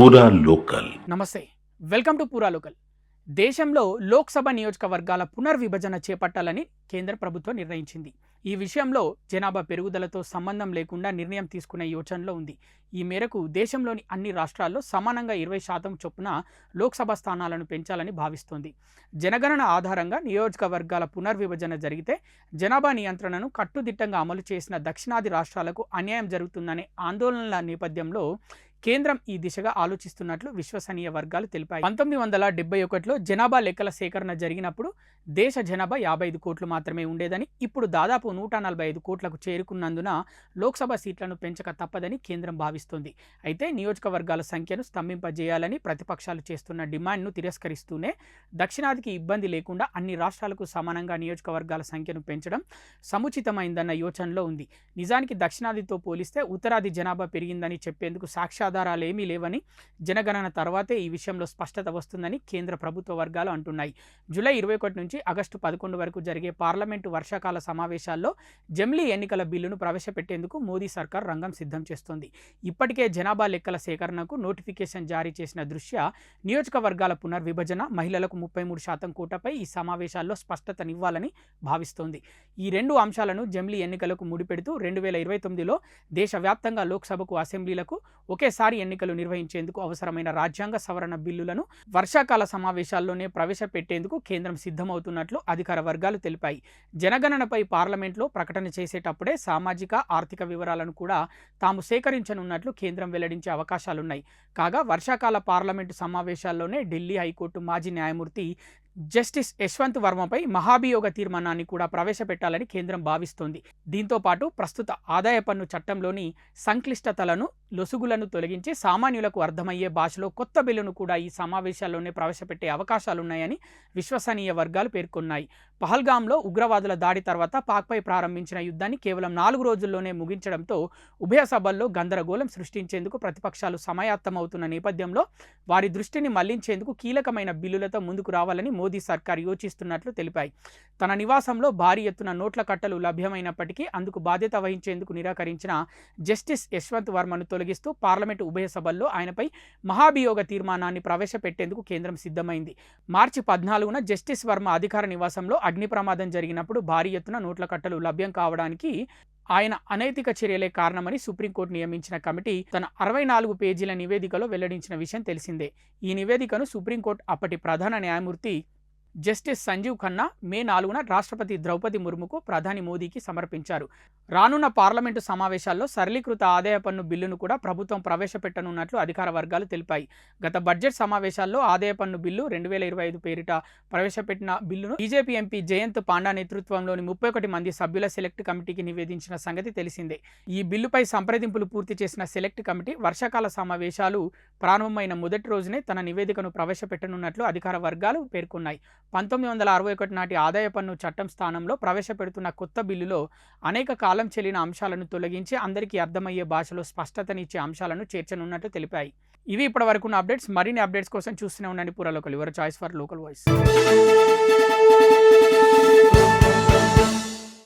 పూరా లోకల్. నమస్తే, welcome to పూరా లోకల్. దేశంలో లోక్సభ నియోజకవర్గాల పునర్విభజన చేపట్టాలని కేంద్ర ప్రభుత్వం నిర్ణయించింది. ఈ విషయంలో జనాభా పెరుగుదలతో సంబంధం లేకుండా నిర్ణయం తీసుకునే యోచనలో ఉంది. ఈ మేరకు దేశంలోని అన్ని రాష్ట్రాల్లో సమానంగా 20% చొప్పున లోక్సభ స్థానాలను పెంచాలని భావిస్తోంది. జనగణన ఆధారంగా నియోజకవర్గాల పునర్విభజన జరిగితే జనాభా నియంత్రణను కట్టుదిట్టంగా అమలు చేసిన దక్షిణాది రాష్ట్రాలకు అన్యాయం జరుగుతుందనే ఆందోళనల నేపథ్యంలో కేంద్రం ఈ దిశగా ఆలోచిస్తున్నట్లు విశ్వసనీయ వర్గాలు తెలిపాయి. 1971లో జనాభా లెక్కల సేకరణ జరిగినప్పుడు దేశ జనాభా 55 కోట్లు మాత్రమే ఉండేదని, ఇప్పుడు దాదాపు 145 కోట్లకు చేరుకున్నందున లోక్సభ సీట్లను పెంచక తప్పదని కేంద్రం భావిస్తోంది. అయితే నియోజకవర్గాల సంఖ్యను స్తంభింపజేయాలని ప్రతిపక్షాలు చేస్తున్న డిమాండ్ను తిరస్కరిస్తూనే దక్షిణాదికి ఇబ్బంది లేకుండా అన్ని రాష్ట్రాలకు సమానంగా నియోజకవర్గాల సంఖ్యను పెంచడం సముచితమైందన్న యోచనలో ఉంది. నిజానికి దక్షిణాదితో పోలిస్తే ఉత్తరాది జనాభా పెరిగిందని చెప్పేందుకు సాక్ష్యాధారాలు ఏమీ లేవని, జనగణన తర్వాతే ఈ విషయంలో స్పష్టత వస్తుందని కేంద్ర ప్రభుత్వ వర్గాలు అంటున్నాయి. జూలై 21 నుంచి ఆగస్టు 11 వరకు జరిగే పార్లమెంటు వర్షాకాల సమావేశాల్లో జమిలీ ఎన్నికల బిల్లును ప్రవేశపెట్టేందుకు మోదీ సర్కార్ రంగం సిద్ధం చేస్తోంది. ఇప్పటికే జనాభా లెక్కల సేకరణకు నోటిఫికేషన్ జారీ చేసిన దృష్ట్యా నియోజకవర్గాల పునర్విభజన, మహిళలకు 33% కోటాపై ఈ సమావేశాల్లో స్పష్టతనివ్వాలని భావిస్తోంది. ఈ రెండు అంశాలను జమిలీ ఎన్నికలకు ముడిపెడుతూ 2029లో దేశవ్యాప్తంగా లోక్సభకు, అసెంబ్లీలకు ఒకేసారి ఎన్నికలు నిర్వహించేందుకు అవసరమైన రాజ్యాంగ సవరణ బిల్లులను వర్షాకాల సమావేశాల్లోనే ప్రవేశపెట్టేందుకు కేంద్రం సిద్ధమవుతున్నట్లు అధికార వర్గాలు తెలిపాయి. జనగణనపై పార్లమెంట్లో ప్రకటన చేసేటప్పుడే సామాజిక, ఆర్థిక వివరాలను కూడా తాము సేకరించనున్నట్లు కేంద్రం వెల్లడించే అవకాశాలున్నాయి. కాగా వర్షాకాల పార్లమెంటు సమావేశాల్లోనే ఢిల్లీ హైకోర్టు మాజీ న్యాయమూర్తి జస్టిస్ యశ్వంత్ వర్మపై మహాభియోగ తీర్మానాన్ని కూడా ప్రవేశపెట్టాలని కేంద్రం భావిస్తోంది. దీంతో పాటు ప్రస్తుత ఆదాయ పన్ను చట్టంలోని సంక్లిష్టతలను, లొసుగులను తొలగించి సామాన్యులకు అర్థమయ్యే భాషలో కొత్త బిల్లును కూడా ఈ సమావేశాల్లోనే ప్రవేశపెట్టే అవకాశాలున్నాయని విశ్వసనీయ వర్గాలు పేర్కొన్నాయి. పహల్గామ్లో ఉగ్రవాదుల దాడి తర్వాత పాక్పై ప్రారంభించిన యుద్ధాన్ని కేవలం 4 రోజుల్లోనే ముగించడంతో ఉభయ సభల్లో గందరగోళం సృష్టించేందుకు ప్రతిపక్షాలు సమాయత్తమవుతున్న నేపథ్యంలో వారి దృష్టిని మళ్లించేందుకు కీలకమైన బిల్లులతో ముందుకు రావాలని మోదీ సర్కార్ యోచిస్తున్నట్లు తెలిపాయి. తన నివాసంలో భారీ ఎత్తున నోట్ల కట్టలు లభ్యమైనప్పటికీ అందుకు బాధ్యత వహించేందుకు నిరాకరించిన జస్టిస్ యశ్వంత్ వర్మను తొలగిస్తూ పార్లమెంటు ఉభయ సభల్లో ఆయనపై మహాభియోగ తీర్మానాన్ని ప్రవేశపెట్టేందుకు కేంద్రం సిద్ధమైంది. మార్చి 14న జస్టిస్ వర్మ అధికార నివాసంలో అగ్ని ప్రమాదం జరిగినప్పుడు భారీ ఎత్తున నోట్ల కట్టలు లభ్యం కావడానికి ఆయన అనైతిక చర్యలే కారణమని సుప్రీంకోర్టు నియమించిన కమిటీ తన 64 పేజీల నివేదికలో వెల్లడించిన విషయం తెలిసిందే. ఈ నివేదికను సుప్రీంకోర్టు అప్పటి ప్రధాన న్యాయమూర్తి జస్టిస్ సంజీవ్ ఖన్నా మే 4న రాష్ట్రపతి ద్రౌపది ముర్ముకు ప్రధాని మోదీకి సమర్పించారు. రానున్న పార్లమెంటు సమావేశాల్లో సరళీకృత ఆదాయ పన్ను బిల్లును కూడా ప్రభుత్వం ప్రవేశపెట్టనున్నట్లు అధికార వర్గాలు తెలిపాయి. గత బడ్జెట్ సమావేశాల్లో ఆదాయ పన్ను బిల్లు 2025 పేరిట ప్రవేశపెట్టిన బిల్లును బీజేపీ ఎంపీ జయంత్ పాండా నేతృత్వంలోని 31 మంది సభ్యుల సెలెక్ట్ కమిటీకి నివేదించిన సంగతి తెలిసిందే. ఈ బిల్లుపై సంప్రదింపులు పూర్తి చేసిన సెలెక్ట్ కమిటీ వర్షాకాల సమావేశాలు ప్రారంభమైన మొదటి రోజునే తన నివేదికను ప్రవేశపెట్టనున్నట్లు అధికార వర్గాలు పేర్కొన్నాయి. 1961 నాటి ఆదాయ పన్ను చట్టం స్థానంలో ప్రవేశపెడుతున్న కొత్త బిల్లులో అనేక కాలం చెల్లిన అంశాలను తొలగించి అందరికీ అర్థమయ్యే భాషలో స్పష్టతనిచ్చే అంశాలను చేర్చనున్నట్లు తెలిపాయి. ఇవి ఇప్పటివరకు ఉన్న అప్డేట్స్. మరిన్ని అప్డేట్స్ కోసం చూస్తూనే ఉండండి పూరా local, your choice for local voice.